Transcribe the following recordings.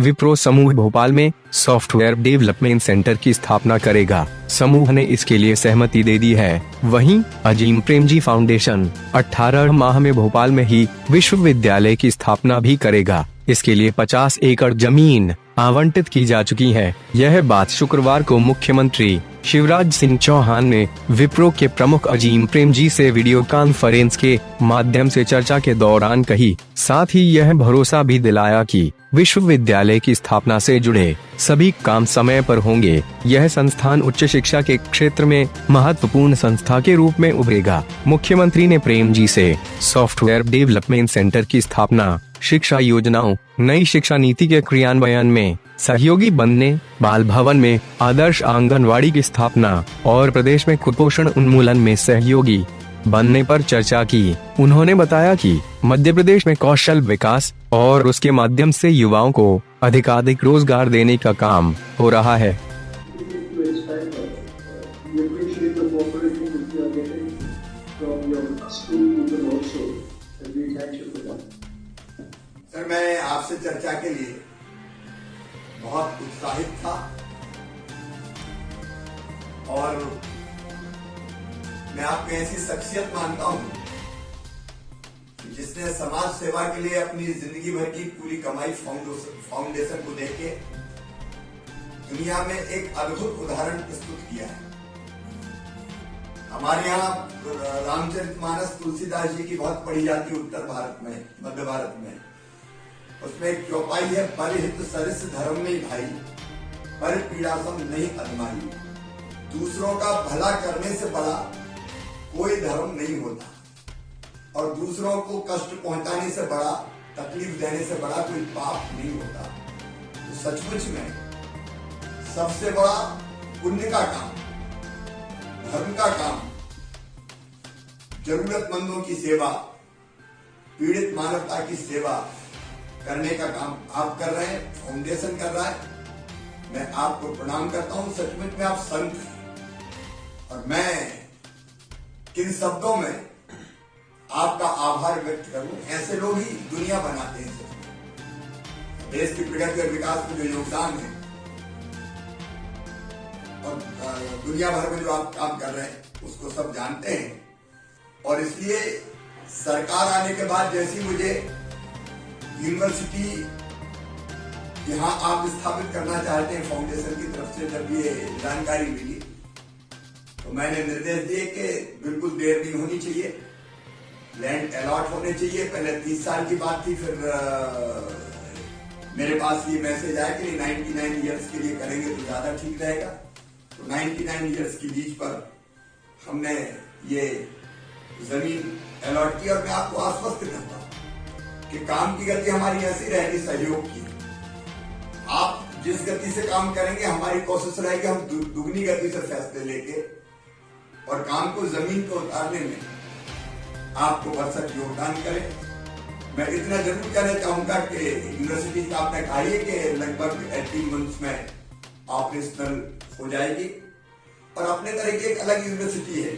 विप्रो समूह भोपाल में software development centre की स्थापना करेगा। समूह ने इसके लिए सहमति दे दी है। वहीं अजीम प्रेमजी फाउंडेशन 18 माह में भोपाल में ही विश्वविद्यालय की स्थापना भी करेगा। इसके लिए 50 एकड़ जमीन आवंटित की जा चुकी है। यह बात शुक्रवार को मुख्यमंत्री शिवराज सिंह चौहान ने विप्रो के प्रमुख अजीम प्रेमजी से वीडियो कॉन्फ्रेंस के माध्यम से चर्चा के दौरान कही। साथ ही यह भरोसा भी दिलाया कि विश्वविद्यालय की स्थापना से जुड़े सभी काम समय पर होंगे। यह संस्थान उच्च शिक्षा के क्षेत्र में महत्वपूर्ण संस्था के रूप में उभरेगा। मुख्यमंत्री ने प्रेमजी से सॉफ्टवेयर डेवलपमेंट सेंटर की स्थापना, शिक्षा योजनाओं, नई शिक्षा नीति के क्रियान्वयन में सहयोगी बनने, बाल भवन में आदर्श आंगनवाड़ी की स्थापना और प्रदेश में कुपोषण उन्मूलन में सहयोगी बनने पर चर्चा की। उन्होंने बताया कि मध्य प्रदेश में कौशल विकास और उसके माध्यम से युवाओं को अधिकाधिक रोजगार देने का काम हो रहा है। सर, मैं आपसे चर्चा के लिए बहुत उत्साहित था और मैं आपको ऐसी शख्सियत मानता हूं जिसने समाज सेवा के लिए अपनी जिंदगी भर की पूरी कमाई फाउंडेशन को देके दुनिया में एक अद्भुत उदाहरण प्रस्तुत किया है। हमारे यहाँ रामचरितमानस तुलसीदास जी की बहुत पढ़ी जाती है उत्तर भारत में, मध्य भारत में। उसमें एक चौपाई है, परिहित सरिस धर्म में भाई, पर पीड़ा सम नहीं अदमाई। दूसरों का भला करने से बड़ा कोई धर्म नहीं होता और दूसरों को कष्ट पहुंचाने से बड़ा, तकलीफ देने से बड़ा कोई पाप नहीं होता। तो सचमुच में सबसे बड़ा पुण्य का काम, धर्म का काम, जरूरतमंदों की सेवा, पीड़ित मानवता की सेवा करने का काम आप कर रहे हैं, फाउंडेशन कर रहा है। मैं आपको प्रणाम करता हूं। सचमुच में आप संत हैं और मैं किन शब्दों में आपका आभार व्यक्त करूं। ऐसे लोग ही दुनिया बनाते हैं। देश की प्रगति और विकास में जो योगदान है और दुनिया भर में जो आप काम कर रहे हैं उसको सब जानते हैं। और इसलिए सरकार आने के बाद जैसी मुझे यूनिवर्सिटी यहाँ आप स्थापित करना चाहते हैं फाउंडेशन की तरफ से, जब ये जानकारी मिली तो मैंने निर्देश दिए कि बिल्कुल देर नहीं होनी चाहिए, लैंड अलॉट होने चाहिए। पहले 30 साल की बात थी, फिर मेरे पास ये मैसेज आया कि 99 ईयर्स के लिए करेंगे तो ज्यादा ठीक रहेगा। तो 99 ईयर्स की लीज पर हमने ये जमीन अलॉट की। और मैं आपको आश्वस्त करता हूं कि काम की गति हमारी ऐसी रहेगी, सहयोग की। आप जिस गति से काम करेंगे हमारी कोशिश रहेगी हम दुगनी गति से फैसले लेके और काम को जमीन को उतारने में आपको भरसक योगदान करें। मैं इतना जरूर कहना चाहूंगा कि यूनिवर्सिटी का आपने कहा है कि लगभग 18 मंथ्स में ऑपरेशनल हो जाएगी और अपने तरह की एक अलग यूनिवर्सिटी है।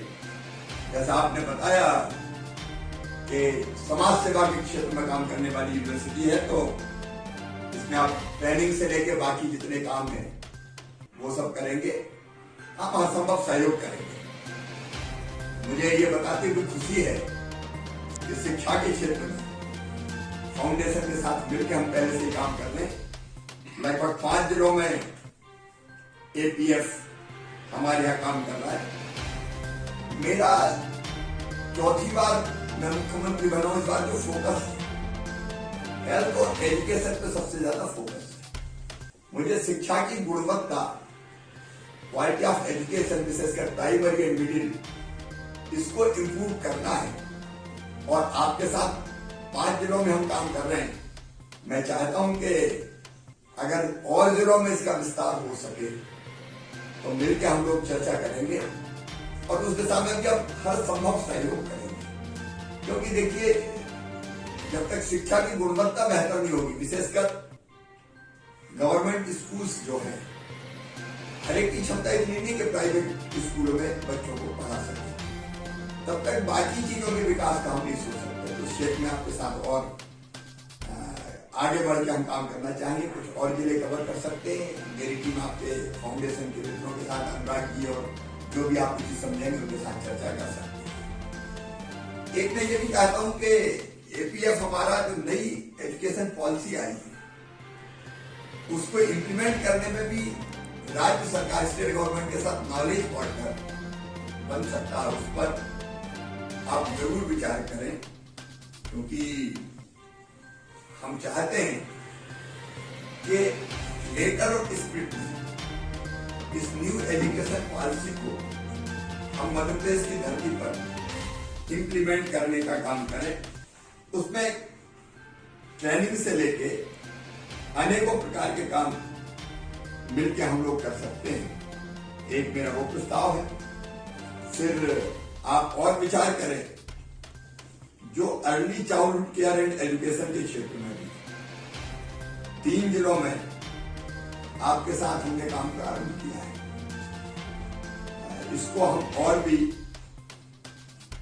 जैसा आपने बताया कि समाज सेवा के क्षेत्र में काम करने वाली यूनिवर्सिटी है, तो इसमें आप ट्रेनिंग से लेके बाकी जितने काम हैं वो सब करेंगे, हम असंभव सहयोग करेंगे। मुझे ये बताते हुए खुशी है कि शिक्षा के क्षेत्र में फाउंडेशन के साथ मिलकर हम पहले से काम कर रहे हैं। लगभग 5 जिलों में एपीएफ हमारे यहाँ काम कर रहा है। मेरा चौथी बार मैं मुख्यमंत्री बना हूं, इस बार जो फोकस हेल्थ और एजुकेशन पे सबसे ज्यादा फोकस है। मुझे शिक्षा की गुणवत्ता, क्वालिटी ऑफ एजुकेशन, विशेषकर प्राइमरी एंड मिडिल, इसको इम्प्रूव करना है। और आपके साथ 5 जिलों में हम काम कर रहे हैं। मैं चाहता हूं कि अगर और जिलों में इसका विस्तार हो सके तो मिलकर हम लोग चर्चा करेंगे और उस दिशा में भी अब हर संभव सहयोग करेंगे। क्योंकि देखिए, जब तक शिक्षा की गुणवत्ता बेहतर नहीं होगी, विशेषकर गवर्नमेंट स्कूल्स जो है, हर एक की क्षमता इतनी नहीं कि प्राइवेट स्कूलों में बच्चों को पढ़ा सके, तब तक बाकी चीजों के विकास का हम नहीं सोच सकते। तो शेख मैं आपके साथ और आगे बढ़ के हम काम करना चाहेंगे। कुछ और जिले कवर कर सकते हैं, मेरी टीम आपके फाउंडेशन के मित्रों के साथ, अनुराग जी और जो भी आप कुछ समझेंगे उनके साथ चर्चा कर सकते हैं। एक मैं ये भी चाहता हूं कि एपीएफ हमारा जो नई एजुकेशन पॉलिसी आई है उसको इम्प्लीमेंट करने में भी राज्य सरकार, स्टेट गवर्नमेंट के साथ नॉलेज पार्टनर बन सकता है। उस पर आप जरूर विचार करें, क्योंकि हम चाहते हैं कि लेटर ऑफ स्पिरिट इस न्यू एजुकेशन पॉलिसी को हम मध्य प्रदेश की धरती पर इम्प्लीमेंट करने का काम करें। उसमें ट्रेनिंग से लेके अनेकों प्रकार के काम मिलकर हम लोग कर सकते हैं। एक मेरा वो प्रस्ताव है। फिर आप और विचार करें जो early childhood care and education के क्षेत्र में भी 3 जिलों में आपके साथ हमने काम प्रारंभ किया है। इसको हम और भी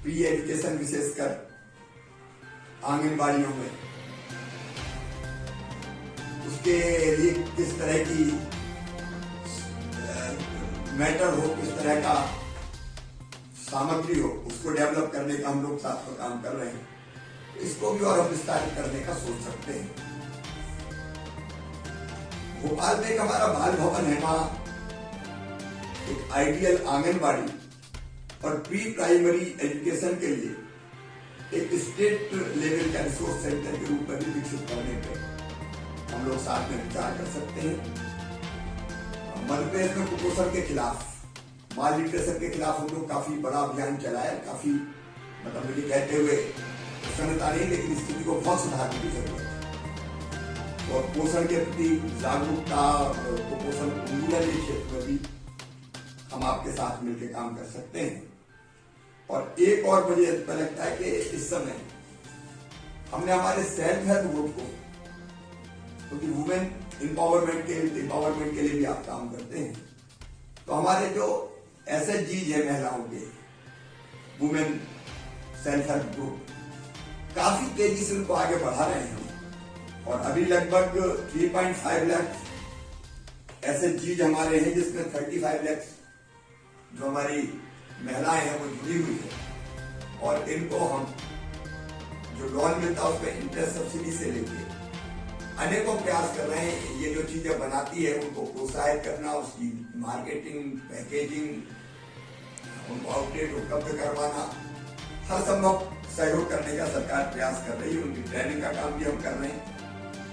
प्री एजुकेशन विशेषकर आंगनबाड़ियों में उसके लिए किस तरह की मैटर हो, किस तरह का सामग्री हो, उसको डेवलप करने का हम लोग साथ में काम कर रहे हैं। इसको भी और हम विस्तारित करने का सोच सकते हैं। भोपाल में एक हमारा बाल भवन है, वहां एक आइडियल आंगनबाड़ी और प्री प्राइमरी एजुकेशन के लिए एक स्टेट लेवल का रिसोर्स सेंटर के रूप में भी विकसित करने पे हम लोग साथ में विचार कर सकते हैं। मध्य प्रदेश में कुपोषण के खिलाफ, माल न्यूट्रिशन के खिलाफ हम लोग काफी बड़ा अभियान चलाया। काफी मतलब मुझे कहते हुए प्रसन्नता नहीं, लेकिन स्थिति को बहुत सुधारने की जरूरत है। और पोषण के प्रति जागरूकता, कुपोषण उन्मूलन के क्षेत्र में भी हम आपके साथ मिलकर काम कर सकते हैं। और एक और मुझे लगता है कि इस समय हमने हमारे सेल्फ हेल्प ग्रुप को, क्योंकि वुमेन एम्पावरमेंट के लिए भी आप काम करते हैं, तो हमारे जो एसएचजी है महिलाओं के वुमेन सेल्फ हेल्प ग्रुप काफी तेजी से उनको आगे बढ़ा रहे हैं। और अभी लगभग 3.5 लाख एसएचजी हमारे हैं, जिसमें 35 लाख जो हमारी महिलाएं हैं वो जुड़ी हुई है। और इनको हम जो लोन मिलता है उसमें इंटरेस्ट सब्सिडी से लेके अनेकों प्रयास कर रहे हैं। ये जो चीजें बनाती है उनको प्रोत्साहित करना, उसकी मार्केटिंग, पैकेजिंग, उनको आउटलेट उपलब्ध करवाना, हर संभव सहयोग करने का सरकार प्रयास कर रही है। उनकी ट्रेनिंग का काम भी हम कर रहे हैं,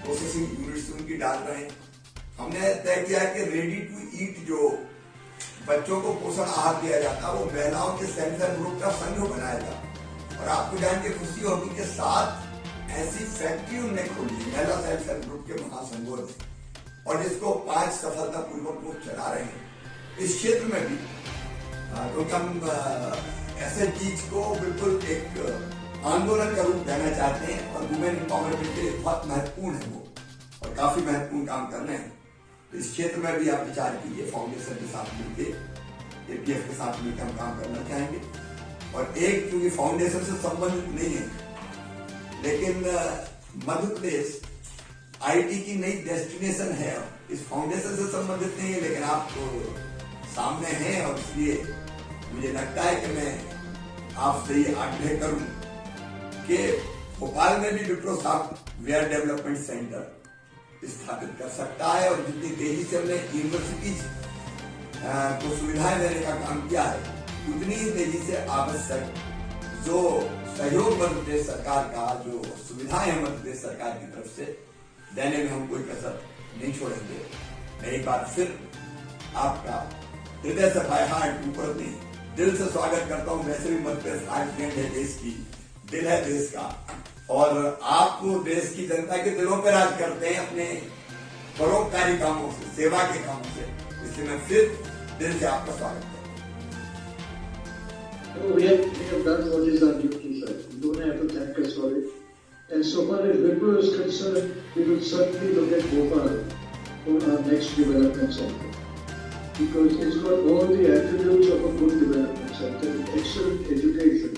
प्रोसेसिंग यूनिट्स उनकी डाल रहे हैं। हमने तय किया है कि रेडी टू ईट जो बच्चों को पोषण आहार दिया जाता है वो महिलाओं के सेल्फ हेल्प ग्रुप का संघ बनाएगा। और आपको जान के खुशी होगी कि 7 ऐसी फैक्ट्री उन्होंने खोली महिला सेल्फ हेल्प ग्रुप के महासंघों ने, और जिसको 5 सफलतापूर्वक लोग चला रहे हैं इस क्षेत्र में भी। क्योंकि हम ऐसे चीज को बिल्कुल एक आंदोलन का रूप देना चाहते हैं और वुमेन एम्पावरमेंट के लिए बहुत महत्वपूर्ण है वो, और काफी महत्वपूर्ण काम कर रहे हैं। इस क्षेत्र में भी आप विचार कीजिए। फाउंडेशन के साथ मिलकर, एपीएफ के साथ मिलकर हम काम करना चाहेंगे। और एक क्योंकि फाउंडेशन से संबंधित नहीं है, लेकिन मध्य प्रदेश आईटी की नई डेस्टिनेशन है, इस फाउंडेशन से संबंधित नहीं है, लेकिन आप सामने हैं और इसलिए मुझे लगता है कि मैं आपसे ये आग्रह करूं कि भोपाल में भी विप्रो सॉफ्टवेयर डेवलपमेंट सेंटर स्थापित कर सकता है। और जितनी तेजी से हमने यूनिवर्सिटीज को सुविधाएं देने का काम किया है, उतनी ही तेजी से आवश्यक जो सहयोग मध्य प्रदेश सरकार का, जो सुविधाएं है मध्य प्रदेश सरकार की तरफ से देने में हम कोई कसर नहीं छोड़ेंगे। मैं एक बार फिर आपका हृदय से बाय हार्ट, ऊपर नहीं, दिल से स्वागत करता हूं। वैसे भी मध्य प्रदेश हार्टलैंड है देश की, दिल है देश का, और आप देश की जनता के दिलों पर राज करते हैं अपने परोपकारी कामों से, सेवा के कामों से। इसलिए मैं फिर दिल से आपका स्वागत करता हूँ। We have done what is our duty, sir. You don't have to thank us for it. And so far as Wipro is concerned, we will certainly look at Bhopal for our next development center. Because it's got all the attributes of a good development center, excellent education,